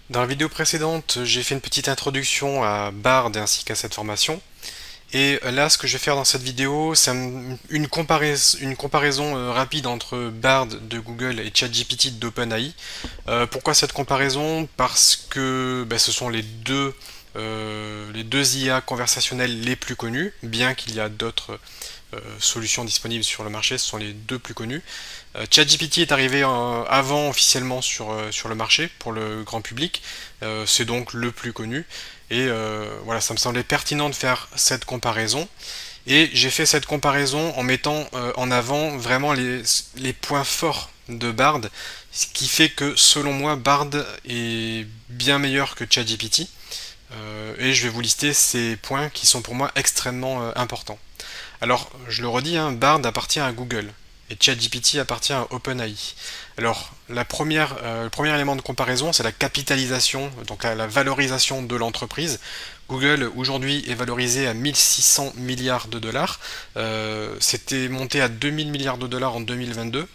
Dans la vidéo précédente, j'ai fait une petite introduction à Bard ainsi qu'à cette formation. Et là, ce que je vais faire dans cette vidéo, c'est une comparaison rapide entre Bard de Google et ChatGPT d'OpenAI. Pourquoi cette comparaison? Parce que ce sont les deux IA conversationnelles les plus connues, bien qu'il y a d'autres solutions disponibles sur le marché, ce sont les deux plus connues. ChatGPT est arrivé avant officiellement sur le marché pour le grand public, c'est donc le plus connu. Et voilà, ça me semblait pertinent de faire cette comparaison. Et j'ai fait cette comparaison en mettant en avant vraiment les points forts de Bard, ce qui fait que selon moi Bard est bien meilleur que ChatGPT. Et je vais vous lister ces points qui sont pour moi extrêmement importants. Alors, je le redis, hein, Bard appartient à Google et ChatGPT appartient à OpenAI. Alors, le premier élément de comparaison, c'est la capitalisation, donc la valorisation de l'entreprise. Google aujourd'hui est valorisé à 1600 milliards de dollars. C'était monté à 2000 milliards de dollars en 2022.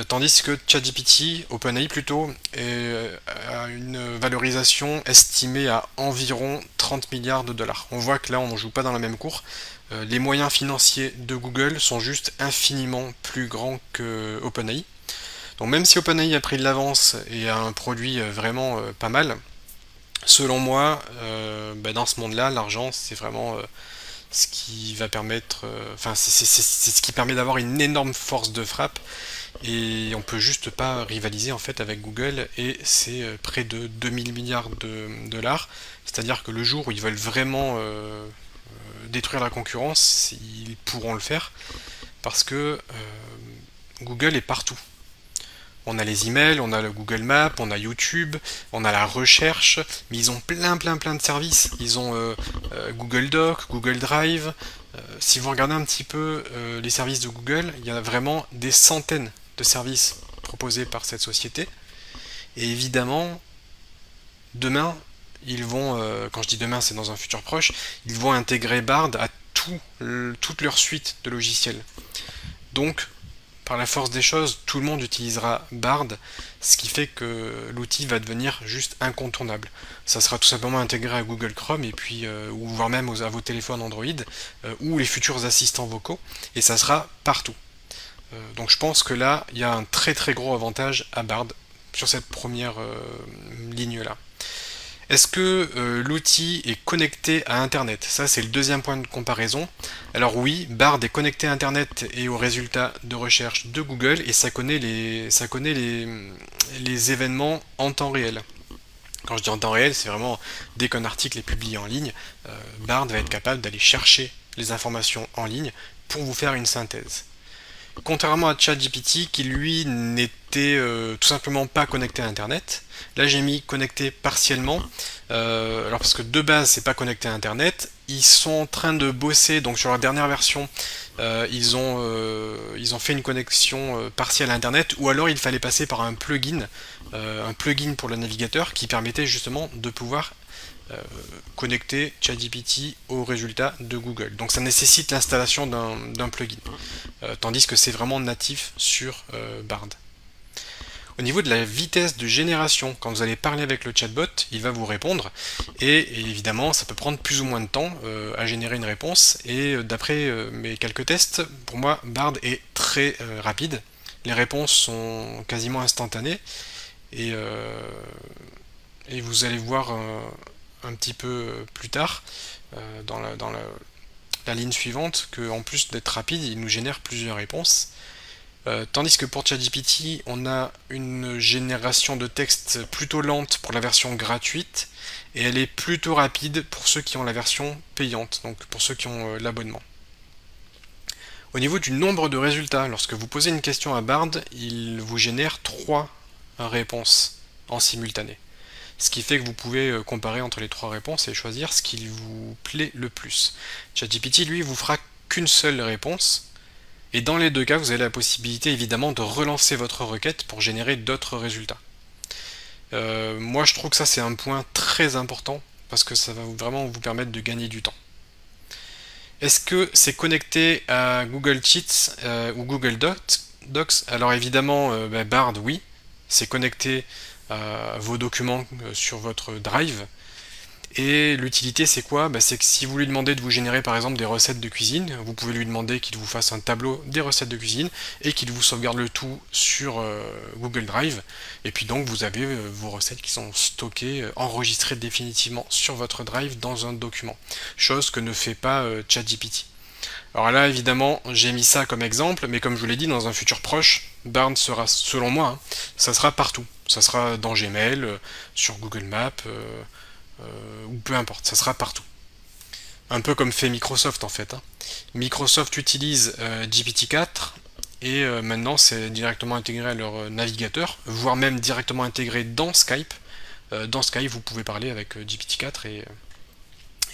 Tandis que ChatGPT, OpenAI plutôt, a une valorisation estimée à environ 30 milliards de dollars. On voit que là, on ne joue pas dans la même cour. Les moyens financiers de Google sont juste infiniment plus grands que OpenAI. Donc même si OpenAI a pris de l'avance et a un produit vraiment pas mal, selon moi, dans ce monde-là, l'argent, c'est vraiment ce qui va permettre, c'est ce qui permet d'avoir une énorme force de frappe et on peut juste pas rivaliser en fait avec Google et c'est près de 2000 milliards de dollars. C'est-à-dire que le jour où ils veulent vraiment détruire la concurrence, ils pourront le faire parce que Google est partout. On a les emails, on a le Google Maps, on a YouTube, on a la recherche, mais ils ont plein de services. Ils ont Google Doc, Google Drive. Si vous regardez un petit peu les services de Google, il y a vraiment des centaines de services proposés par cette société. Et évidemment, demain, ils vont, quand je dis demain, c'est dans un futur proche, ils vont intégrer Bard à toute leur suite de logiciels. Donc, par la force des choses, tout le monde utilisera Bard, ce qui fait que l'outil va devenir juste incontournable. Ça sera tout simplement intégré à Google Chrome et puis ou voire même à vos téléphones Android ou les futurs assistants vocaux et ça sera partout. Donc je pense que là, il y a un très gros avantage à Bard sur cette première ligne là. Est-ce que l'outil est connecté à Internet? Ça, c'est le deuxième point de comparaison. Alors oui, Bard est connecté à Internet et aux résultats de recherche de Google et ça connaît les événements en temps réel. Quand je dis en temps réel, c'est vraiment dès qu'un article est publié en ligne, Bard va être capable d'aller chercher les informations en ligne pour vous faire une synthèse. Contrairement à ChatGPT qui lui n'était tout simplement pas connecté à Internet, là j'ai mis connecté partiellement. Alors parce que de base c'est pas connecté à Internet, ils sont en train de bosser donc sur la dernière version. Ils ont fait une connexion partielle à Internet ou alors il fallait passer par un plugin pour le navigateur qui permettait justement de pouvoir connecter ChatGPT aux résultats de Google. Donc ça nécessite l'installation d'un plugin, tandis que c'est vraiment natif sur Bard. Au niveau de la vitesse de génération, quand vous allez parler avec le chatbot, il va vous répondre et évidemment ça peut prendre plus ou moins de temps à générer une réponse et d'après mes quelques tests, pour moi Bard est très rapide. Les réponses sont quasiment instantanées et, et vous allez voir un petit peu plus tard dans la ligne suivante qu'en plus d'être rapide, il nous génère plusieurs réponses. Tandis que pour ChatGPT, on a une génération de texte plutôt lente pour la version gratuite et elle est plutôt rapide pour ceux qui ont la version payante, donc pour ceux qui ont l'abonnement. Au niveau du nombre de résultats, lorsque vous posez une question à Bard, il vous génère 3 réponses en simultané. Ce qui fait que vous pouvez comparer entre les 3 réponses et choisir ce qui vous plaît le plus. ChatGPT, lui, vous fera qu'une seule réponse, et dans les deux cas, vous avez la possibilité évidemment de relancer votre requête pour générer d'autres résultats. Moi, je trouve que ça, c'est un point très important, parce que ça va vraiment vous permettre de gagner du temps. Est-ce que c'est connecté à Google Sheets ou Google Docs? Alors évidemment, Bard, oui, c'est connecté vos documents sur votre Drive. Et l'utilité c'est quoi? C'est que si vous lui demandez de vous générer par exemple des recettes de cuisine, vous pouvez lui demander qu'il vous fasse un tableau des recettes de cuisine et qu'il vous sauvegarde le tout sur Google Drive. Et puis donc vous avez vos recettes qui sont stockées, enregistrées définitivement sur votre Drive dans un document. Chose que ne fait pas ChatGPT. Alors là évidemment j'ai mis ça comme exemple, mais comme je vous l'ai dit, dans un futur proche, Bard sera, selon moi, ça sera partout. Ça sera dans Gmail, sur Google Maps, ou peu importe, ça sera partout. Un peu comme fait Microsoft en fait. Microsoft utilise GPT-4 et maintenant c'est directement intégré à leur navigateur, voire même directement intégré dans Skype. Dans Skype, vous pouvez parler avec GPT-4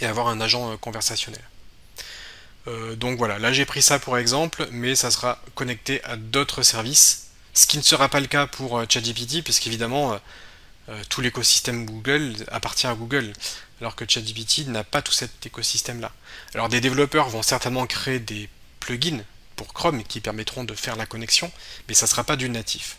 et avoir un agent conversationnel. Donc voilà, là j'ai pris ça pour exemple, mais ça sera connecté à d'autres services, ce qui ne sera pas le cas pour ChatGPT, puisqu'évidemment tout l'écosystème Google appartient à Google, alors que ChatGPT n'a pas tout cet écosystème-là. Alors des développeurs vont certainement créer des plugins pour Chrome qui permettront de faire la connexion, mais ça ne sera pas du natif.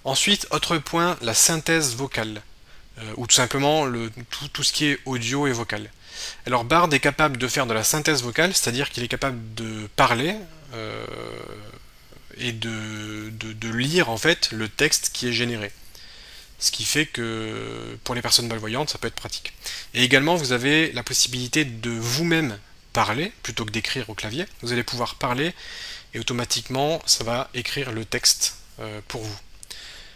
Ensuite, autre point, la synthèse vocale, ou tout simplement tout ce qui est audio et vocal. Alors Bard est capable de faire de la synthèse vocale, c'est-à-dire qu'il est capable de parler et de lire en fait le texte qui est généré. Ce qui fait que pour les personnes malvoyantes, ça peut être pratique. Et également, vous avez la possibilité de vous-même parler, plutôt que d'écrire au clavier. Vous allez pouvoir parler et automatiquement, ça va écrire le texte pour vous.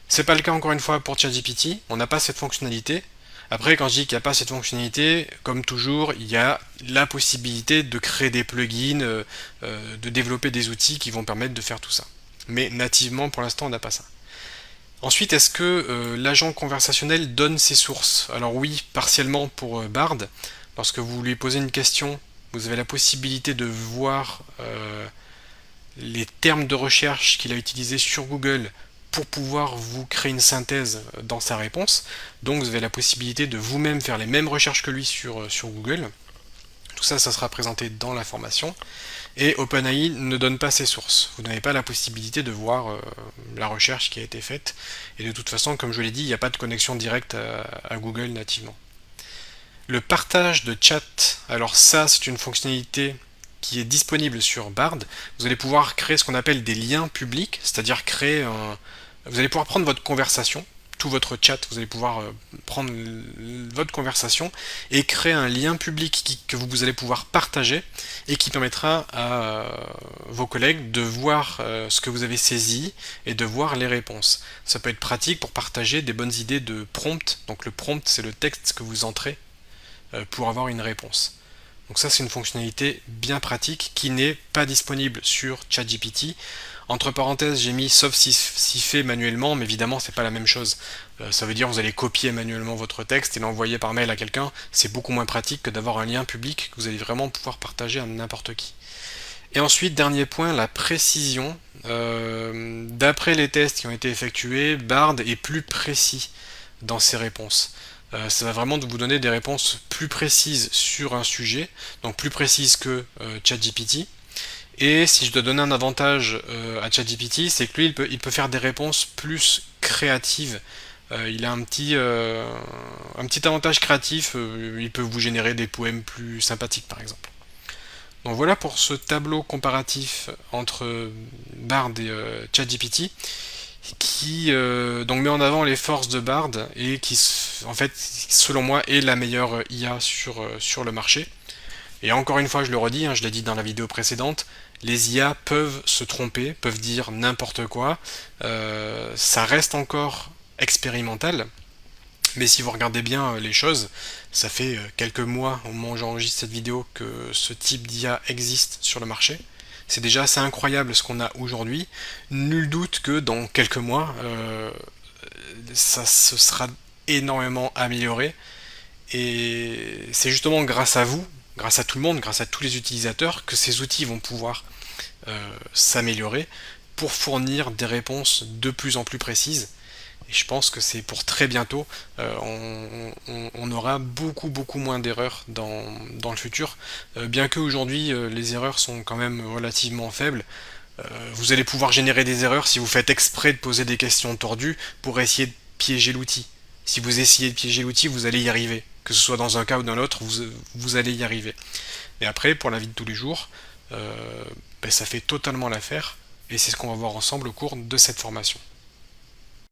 C'est pas le cas encore une fois pour ChatGPT, on n'a pas cette fonctionnalité. Après, quand je dis qu'il n'y a pas cette fonctionnalité, comme toujours, il y a la possibilité de créer des plugins, de développer des outils qui vont permettre de faire tout ça. Mais nativement, pour l'instant, on n'a pas ça. Ensuite, est-ce que l'agent conversationnel donne ses sources? Alors oui, partiellement pour Bard. Lorsque vous lui posez une question, vous avez la possibilité de voir les termes de recherche qu'il a utilisés sur Google pour pouvoir vous créer une synthèse dans sa réponse. Donc vous avez la possibilité de vous-même faire les mêmes recherches que lui sur Google. Tout ça, ça sera présenté dans la formation. Et OpenAI ne donne pas ses sources. Vous n'avez pas la possibilité de voir la recherche qui a été faite. Et de toute façon, comme je l'ai dit, il n'y a pas de connexion directe à Google nativement. Le partage de chat, alors ça, c'est une fonctionnalité qui est disponible sur Bard. Vous allez pouvoir créer ce qu'on appelle des liens publics, c'est-à-dire créer un... Vous allez pouvoir prendre votre conversation, tout votre chat, vous allez pouvoir prendre votre conversation et créer un lien public que vous allez pouvoir partager et qui permettra à vos collègues de voir ce que vous avez saisi et de voir les réponses. Ça peut être pratique pour partager des bonnes idées de prompt. Donc le prompt, c'est le texte que vous entrez pour avoir une réponse. Donc ça, c'est une fonctionnalité bien pratique qui n'est pas disponible sur ChatGPT. Entre parenthèses, j'ai mis sauf si fait manuellement, mais évidemment, c'est pas la même chose. Ça veut dire que vous allez copier manuellement votre texte et l'envoyer par mail à quelqu'un. C'est beaucoup moins pratique que d'avoir un lien public que vous allez vraiment pouvoir partager à n'importe qui. Et ensuite, dernier point, la précision. D'après les tests qui ont été effectués, Bard est plus précis dans ses réponses. Ça va vraiment vous donner des réponses plus précises sur un sujet, donc plus précises que ChatGPT. Et si je dois donner un avantage à ChatGPT, c'est que lui, il peut faire des réponses plus créatives. Il a un petit avantage créatif, il peut vous générer des poèmes plus sympathiques par exemple. Donc voilà pour ce tableau comparatif entre Bard et ChatGPT qui donc met en avant les forces de Bard et qui en fait selon moi est la meilleure IA sur le marché. Et encore une fois je le redis, je l'ai dit dans la vidéo précédente, les IA peuvent se tromper, peuvent dire n'importe quoi, ça reste encore expérimental, mais si vous regardez bien les choses, ça fait quelques mois au moment où j'enregistre cette vidéo que ce type d'IA existe sur le marché. C'est déjà assez incroyable ce qu'on a aujourd'hui. Nul doute que dans quelques mois, ça se sera énormément amélioré. Et c'est justement grâce à vous, grâce à tout le monde, grâce à tous les utilisateurs, que ces outils vont pouvoir s'améliorer pour fournir des réponses de plus en plus précises. Et je pense que c'est pour très bientôt, on aura beaucoup moins d'erreurs dans le futur. Bien qu'aujourd'hui les erreurs sont quand même relativement faibles, vous allez pouvoir générer des erreurs si vous faites exprès de poser des questions tordues pour essayer piéger l'outil. Si vous essayez de piéger l'outil, vous allez y arriver. Que ce soit dans un cas ou dans l'autre, vous allez y arriver. Mais après, pour la vie de tous les jours, ça fait totalement l'affaire, et c'est ce qu'on va voir ensemble au cours de cette formation.